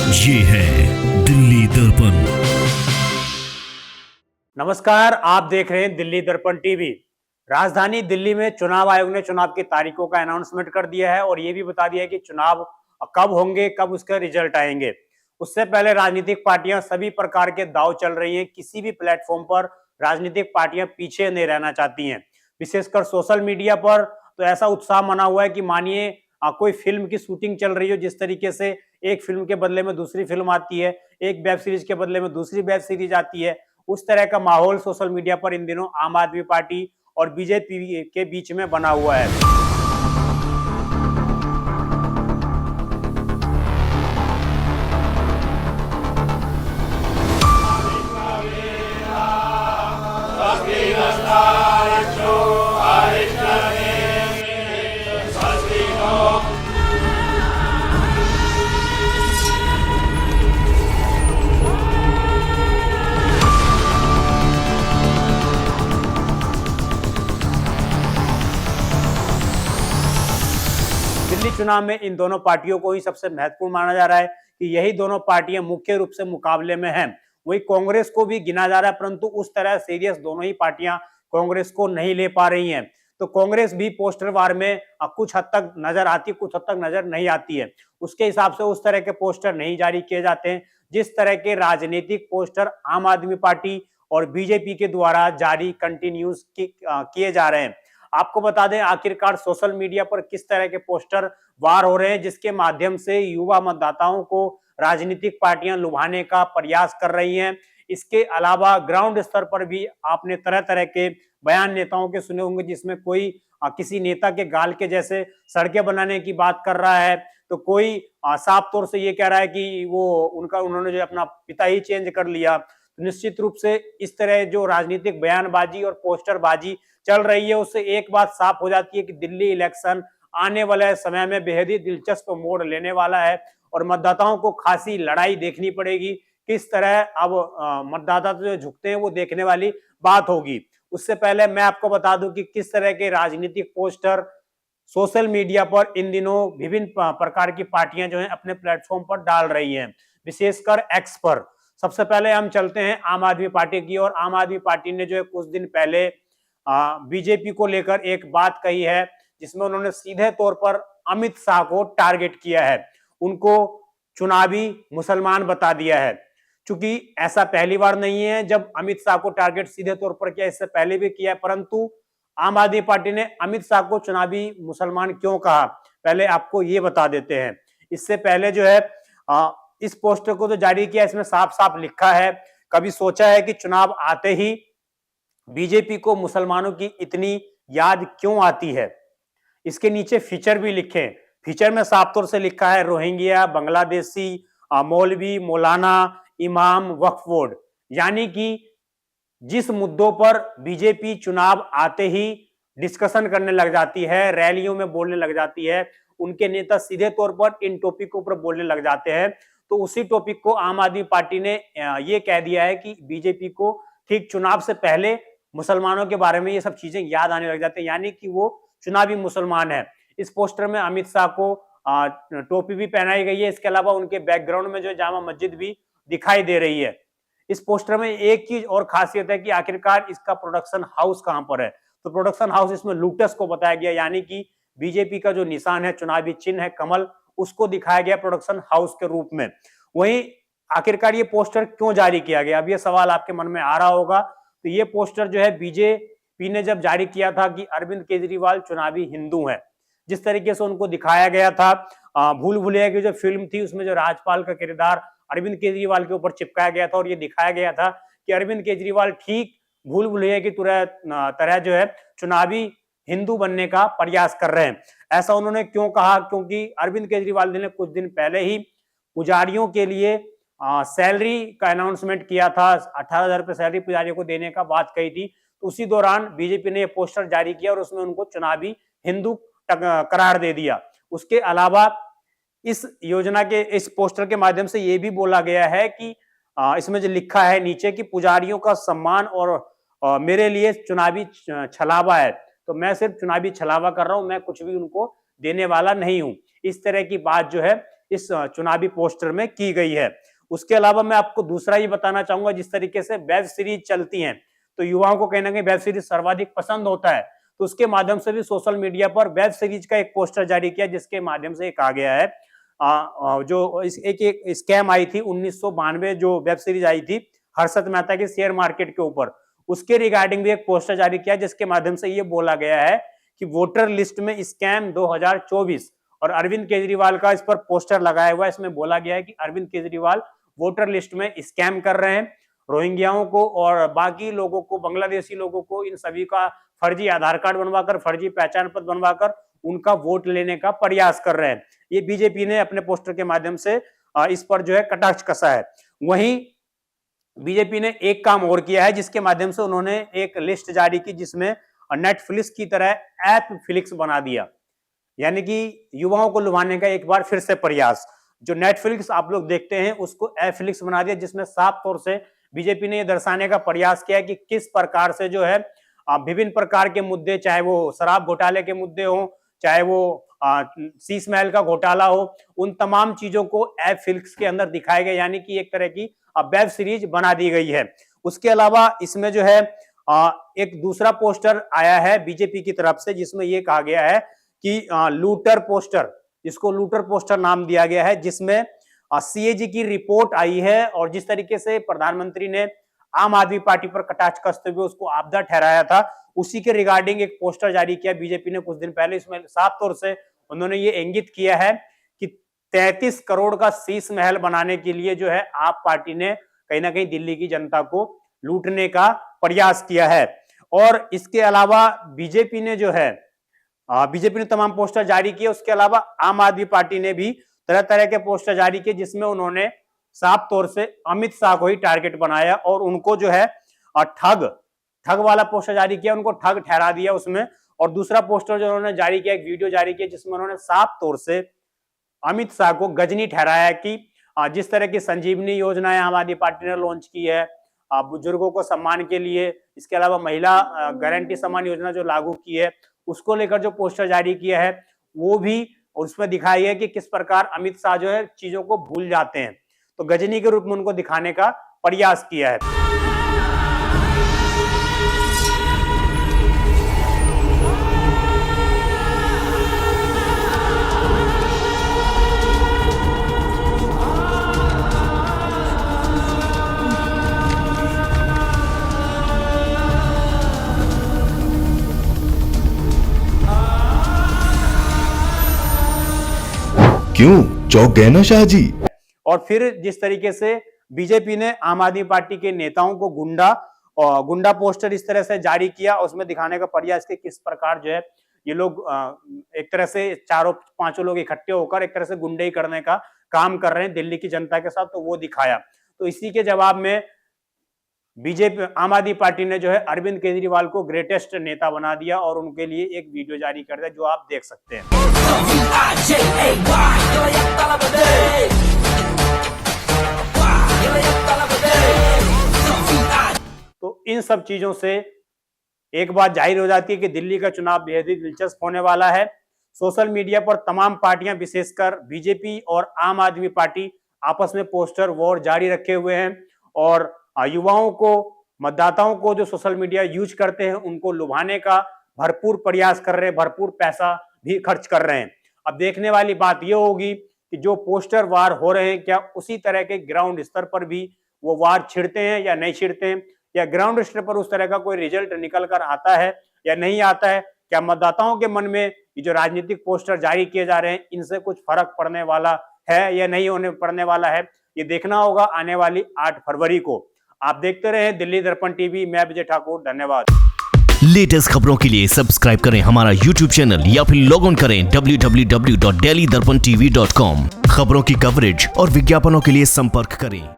ये है दिल्ली दर्पण। नमस्कार, आप देख रहे हैं दिल्ली दर्पण टीवी। राजधानी दिल्ली में चुनाव आयोग ने चुनाव की तारीखों का अनाउंसमेंट कर दिया है और ये भी बता दिया है कि चुनाव कब होंगे, कब उसके रिजल्ट आएंगे। उससे पहले राजनीतिक पार्टियां सभी प्रकार के दांव चल रही हैं। किसी भी प्लेटफॉर्म पर राजनीतिक पार्टियां पीछे नहीं रहना चाहती हैं। विशेषकर सोशल मीडिया पर तो ऐसा उत्साह मना हुआ है कि मानिए कोई फिल्म की शूटिंग चल रही हो, जिस तरीके से एक फिल्म के बदले में दूसरी फिल्म आती है, एक वेब सीरीज के बदले में दूसरी वेब सीरीज आती है, उस तरह का माहौल सोशल मीडिया पर इन दिनों आम आदमी पार्टी और बीजेपी के बीच में बना हुआ है। दिल्ली चुनाव में इन दोनों पार्टियों को ही सबसे महत्वपूर्ण माना जा रहा है कि यही दोनों पार्टियां मुख्य रूप से मुकाबले में हैं। वही कांग्रेस को भी गिना जा रहा है, परंतु उस तरह सीरियस दोनों ही पार्टियां कांग्रेस को नहीं ले पा रही हैं। तो कांग्रेस भी पोस्टर वार में कुछ हद तक नजर आती, कुछ हद तक नजर नहीं आती है। उसके हिसाब से उस तरह के पोस्टर नहीं जारी किए जाते हैं जिस तरह के राजनीतिक पोस्टर आम आदमी पार्टी और बीजेपी के द्वारा जारी कंटिन्यूस किए जा रहे हैं। आपको बता दें, आखिरकार सोशल मीडिया पर किस तरह के पोस्टर वार हो रहे हैं जिसके माध्यम से युवा मतदाताओं को राजनीतिक पार्टियां लुभाने का प्रयास कर रही हैं। इसके अलावा ग्राउंड स्तर पर भी आपने तरह तरह के बयान नेताओं के सुने होंगे, जिसमें कोई किसी नेता के गाल के जैसे सड़कें बनाने की बात कर रहा है, तो कोई साफ तौर से ये कह रहा है कि वो उन्होंने जो अपना पिता ही चेंज कर लिया। तो निश्चित रूप से इस तरह जो राजनीतिक बयानबाजी और पोस्टरबाजी चल रही है, उससे एक बात साफ हो जाती है कि दिल्ली इलेक्शन आने वाले समय में बेहद ही दिलचस्प मोड़ लेने वाला है और मतदाताओं को खासी लड़ाई देखनी पड़ेगी। किस तरह अब मतदाता जो झुकते हैं वो देखने वाली बात होगी। उससे पहले मैं आपको बता दूं कि किस तरह के राजनीतिक पोस्टर सोशल मीडिया पर इन दिनों विभिन्न प्रकार की पार्टियां जो हैं अपने प्लेटफॉर्म पर डाल रही हैं, विशेषकर एक्स पर। सबसे पहले हम चलते हैं आम आदमी पार्टी की और आम आदमी पार्टी ने जो है कुछ दिन पहले बीजेपी को लेकर एक बात कही है, जिसमें उन्होंने सीधे तौर पर अमित शाह को टारगेट किया है, उनको चुनावी मुसलमान बता दिया है। चूंकि ऐसा पहली बार नहीं है जब अमित शाह को टारगेट सीधे तौर पर किया, इससे पहले भी किया है, परंतु आम आदमी पार्टी ने अमित शाह को चुनावी मुसलमान क्यों कहा, पहले आपको ये बता देते हैं। इससे पहले जो है इस पोस्टर को जो जारी किया, इसमें साफ साफ लिखा है, कभी सोचा है कि चुनाव आते ही बीजेपी को मुसलमानों की इतनी याद क्यों आती है। इसके नीचे फीचर भी लिखे। फीचर में साफ तौर से लिखा है रोहिंग्या, बांग्लादेशी, मौलवी, मौलाना, इमाम, वक्फ बोर्ड। यानी कि जिस मुद्दों पर बीजेपी चुनाव आते ही डिस्कशन करने लग जाती है, रैलियों में बोलने लग जाती है, उनके नेता सीधे तौर पर इन टॉपिकों पर बोलने लग जाते हैं, तो उसी टॉपिक को आम आदमी पार्टी ने ये कह दिया है कि बीजेपी को ठीक चुनाव से पहले मुसलमानों के बारे में ये सब चीजें याद आने लग जाती है, यानी कि वो चुनावी मुसलमान है। इस पोस्टर में अमित शाह को टोपी भी पहनाई गई है। इसके अलावा उनके बैकग्राउंड में जो जामा मस्जिद भी दिखाई दे रही है। इस पोस्टर में एक चीज और खासियत है कि आखिरकार इसका प्रोडक्शन हाउस कहां पर है। तो प्रोडक्शन हाउस इसमें लूटस को बताया गया, यानी कि बीजेपी का जो निशान है, चुनावी चिन्ह है कमल, उसको दिखाया गया प्रोडक्शन हाउस के रूप में। वहीं आखिरकार ये पोस्टर क्यों जारी किया गया, अब ये सवाल आपके मन में आ रहा होगा। तो ये पोस्टर जो है बीजेपी ने जब जारी किया था कि अरविंद केजरीवाल चुनावी हिंदू हैं, जिस तरीके से उनको दिखाया गया था, भूल भुलैया की जो फिल्म थी उसमें जो राजपाल का किरदार अरविंद केजरीवाल के ऊपर चिपकाया गया था और ये दिखाया गया था कि अरविंद केजरीवाल ठीक भूल भुलैया की तरह जो है चुनावी हिंदू बनने का प्रयास कर रहे हैं। ऐसा उन्होंने क्यों कहा, क्योंकि अरविंद केजरीवाल ने कुछ दिन पहले ही पुजारियों के लिए सैलरी का अनाउंसमेंट किया था, 18,000 रुपए सैलरी पुजारियों को देने का बात कही थी। तो उसी दौरान बीजेपी ने पोस्टर जारी किया और उसमें उनको चुनावी हिंदू करार दे दिया। उसके अलावा इस योजना के इस पोस्टर के माध्यम से यह भी बोला गया है कि इसमें जो लिखा है नीचे कि पुजारियों का सम्मान और मेरे लिए चुनावी छलावा है, तो मैं सिर्फ चुनावी छलावा कर रहा हूं, मैं कुछ भी उनको देने वाला नहीं हूं। इस तरह की बात जो है इस चुनावी पोस्टर में की गई है। उसके अलावा मैं आपको दूसरा ये बताना चाहूंगा, जिस तरीके से वेब सीरीज चलती हैं तो युवाओं को कहीं ना कहीं वेब सीरीज सर्वाधिक पसंद होता है, तो उसके माध्यम से भी सोशल मीडिया पर वेब सीरीज का एक पोस्टर जारी किया, जिसके माध्यम से कहा गया है जो एक स्कैम आई थी 1992 जो वेब सीरीज आई थी हर्षद मेहता के शेयर मार्केट के ऊपर, उसके रिगार्डिंग भी एक पोस्टर जारी किया, जिसके माध्यम से ये बोला गया है कि वोटर लिस्ट में स्कैम 2024, और अरविंद केजरीवाल का इस पर पोस्टर लगाया हुआ है। इसमें बोला गया है कि अरविंद केजरीवाल वोटर लिस्ट में स्कैम कर रहे हैं, रोहिंग्याओं को और बाकी लोगों को, बांग्लादेशी लोगों को, इन सभी का फर्जी आधार कार्ड बनवाकर, फर्जी पहचान पत्र बनवाकर उनका वोट लेने का प्रयास कर रहे हैं। ये बीजेपी ने अपने पोस्टर के माध्यम से इस पर जो है कटाक्ष कसा है। वहीं बीजेपी ने एक काम और किया है, जिसके माध्यम से उन्होंने एक लिस्ट जारी की, जिसमें नेटफ्लिक्स की तरह ऐप फ्लिक्स बना दिया, यानी कि युवाओं को लुभाने का एक बार फिर से प्रयास। जो नेटफ्लिक्स आप लोग देखते हैं उसको ऐप फ्लिक्स बना दिया, जिसमें साफ तौर से बीजेपी ने यह दर्शाने का प्रयास किया कि किस प्रकार से जो है विभिन्न प्रकार के मुद्दे, चाहे वो शराब घोटाले के मुद्दे हो, चाहे वो शीश महल का घोटाला हो, उन तमाम चीजों को ऐप फ्लिक्स के अंदर दिखाए गए, यानी कि एक तरह की वेब सीरीज बना दी गई है। उसके अलावा इसमें जो है एक दूसरा पोस्टर आया है बीजेपी की तरफ से, जिसमें यह कहा गया है कि लूटर पोस्टर, इसको लूटर पोस्टर नाम दिया गया है, जिसमें सीएजी की रिपोर्ट आई है, और जिस तरीके से प्रधानमंत्री ने आम आदमी पार्टी पर कटाक्ष कसते हुए उसको आपदा ठहराया था, उसी के रिगार्डिंग एक पोस्टर जारी किया बीजेपी ने कुछ दिन पहले। इसमें साफ तौर से उन्होंने ये इंगित किया है कि 33 करोड़ का शीश महल बनाने के लिए जो है आप पार्टी ने कहीं ना कहीं दिल्ली की जनता को लूटने का प्रयास किया है। और इसके अलावा बीजेपी ने जो है बीजेपी ने तमाम पोस्टर जारी किए। उसके अलावा आम आदमी पार्टी ने भी तरह तरह के पोस्टर जारी किए, जिसमें उन्होंने साफ तौर से अमित शाह को ही टारगेट बनाया और उनको जो है ठग वाला पोस्टर जारी किया, उनको ठग ठहरा दिया उसमें। और दूसरा पोस्टर जो उन्होंने जारी किया, एक वीडियो जारी किया, जिसमें उन्होंने साफ तौर से अमित शाह को गजनी ठहराया कि जिस तरह की संजीवनी योजनाएं आम आदमी पार्टी ने लॉन्च की है बुजुर्गों को सम्मान के लिए, इसके अलावा महिला गारंटी सम्मान योजना जो लागू की है, उसको लेकर जो पोस्टर जारी किया है वो भी उसमें दिखाई है कि किस प्रकार अमित शाह जो है चीजों को भूल जाते हैं, तो गजनी के रूप में उनको दिखाने का प्रयास किया है। क्यों चौंक गए ना शाह जी? और फिर जिस तरीके से बीजेपी ने आम आदमी पार्टी के नेताओं को गुंडा पोस्टर इस तरह से जारी किया, उसमें दिखाने का प्रयास किया किस प्रकार जो है ये लोग एक तरह से चारों पांचों लोग इकट्ठे होकर एक तरह से गुंडई करने का काम कर रहे हैं दिल्ली की जनता के साथ, तो वो दिखाया। तो इसी के जवाब में बीजेपी आम आदमी पार्टी ने जो है अरविंद केजरीवाल को ग्रेटेस्ट नेता बना दिया और उनके लिए एक वीडियो जारी कर दिया, जो आप देख सकते हैं। तो इन सब चीजों से एक बात जाहिर हो जाती है कि दिल्ली का चुनाव बेहद ही दिलचस्प होने वाला है। सोशल मीडिया पर तमाम पार्टियां, विशेषकर बीजेपी और आम आदमी पार्टी, आपस में पोस्टर वॉर जारी रखे हुए हैं और युवाओं को, मतदाताओं को जो सोशल मीडिया यूज करते हैं उनको लुभाने का भरपूर प्रयास कर रहे हैं, भरपूर पैसा भी खर्च कर रहे हैं। अब देखने वाली बात यह होगी कि जो पोस्टर वार हो रहे हैं क्या उसी तरह के ग्राउंड स्तर पर भी वो वार छिड़ते हैं या नहीं छिड़ते हैं, या ग्राउंड स्तर पर उस तरह का कोई रिजल्ट निकल कर आता है या नहीं आता है। क्या मतदाताओं के मन में ये जो राजनीतिक पोस्टर जारी किए जा रहे हैं इनसे कुछ फर्क पड़ने वाला है या नहीं पड़ने वाला है, ये देखना होगा आने वाली 8 फरवरी को। आप देखते रहे दिल्ली दर्पण टीवी। मैं विजय ठाकुर, धन्यवाद। लेटेस्ट खबरों के लिए सब्सक्राइब करें हमारा YouTube चैनल या फिर लॉग ऑन करें www.delhidarpantv.com। खबरों की कवरेज और विज्ञापनों के लिए संपर्क करें।